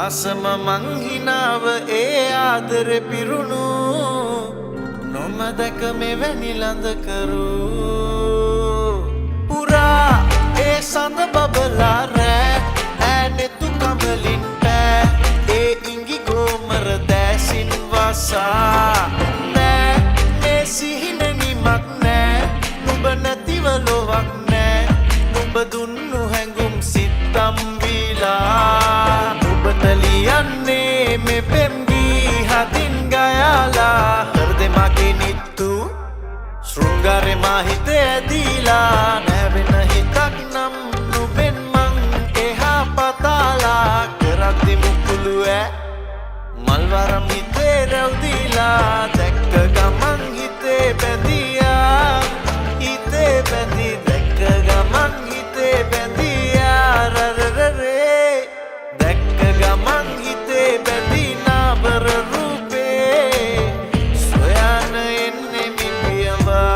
රසම මංහිනාව ඒ ආදර පිරුණු නොමදක මෙවැනි ළඳකරු පුරා ඒ සඳ බබලා රෑ ඈනෙතු කඹලින් පෑ ඒ ඉඟි ගෝමර දෑසින් වසා නෑ මේ සිහින නිමක් නෑ නුඹ නැතිව ලොවක් නෑ නුඹ දුන්නු හැඟුම් සිත්තම් වීලා නුඹට ලියන්නේ මේ පෙම්ගී හදින් ගයාලා හෘදේ මගේ නිත්තු ශෘංගාරේ මා හිතේ ඇදීලා නැවෙන හිතක් නම් නුඹෙන් මං එහා පතාලා කරද්දි මුකුළු ඈ මල්වරම් හිතේ රැව්දීලා දැක්ක ගමන් හිතේ බැඳියා හිතේ බැඳි දැක්ක ගමන් හිතේ බැඳියා රරරරේ දැක්ක ගමන් හිතේ බැඳි නාබර රූපේ සොයන එන්නේ මිලියවා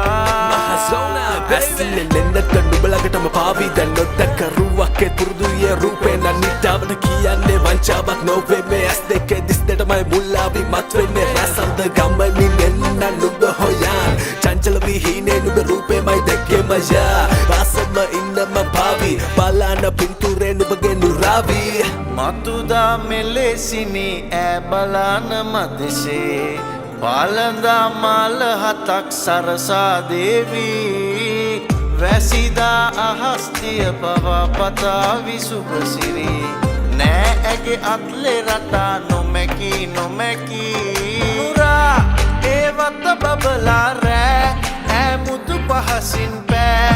වැස්සිල්ලෙන් එන්නට නුඹලකටම පාවී දැන් නොදැක්ක රුවක්කේ පුරුදුයේ රූපේ නනිටාවට කියන්නේ වංචාවක් නොවේ මේ ඇස් දෙකේ දිස් දෙටමයි මුල්ලාවි මත් වෙන්නේ රසන්ද ගමනින් එන්න නුඹ හොයන් චංචල වී හීනේ නුඹ රූපේමයි දැක්කේ මයා රසම ඉන්නම පාවී බලාන පින්තූරේ නුඹගේ නුරාවි මතුදා මෙලෙසිනි ඈ බලාන මදෙසේ පාලඳා මාල හතක් සරසා දේවී වැසිදා අහස්තිය පවා පතාවි සුභසිරි නෑ ඇගේ අත්ලේ රටා නොමැකී පුරා ඒ වත බබලා රෑ ඈ මුතු පහසින් පෑ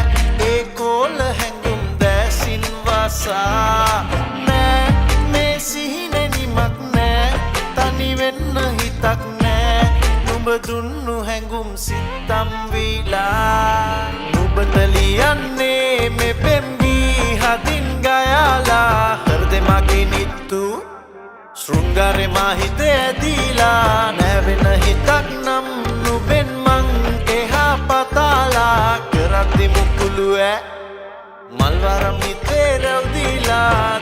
ඒ කෝල හැඟුම් දෑසින් වසා නෑ මේ සිහිනේ නිමක් නෑ තනි වෙන්න හිතක් නෑ නුඹ දුන්නු හැඟුම් සිත්තම් වීලා නුඹට ලියන්නේ මේ පෙම්ගී හදින් ගයාලා හෘදේ මගේ නිත්තු ශෘංගාරේ මා හිතේ ඇදීලා නැවෙන හිතක් නම් නුඹෙන් මං එහා පතාලා කරද්දි මුකුළු ඈ මල්වරම් හිතේ රැව්දීලා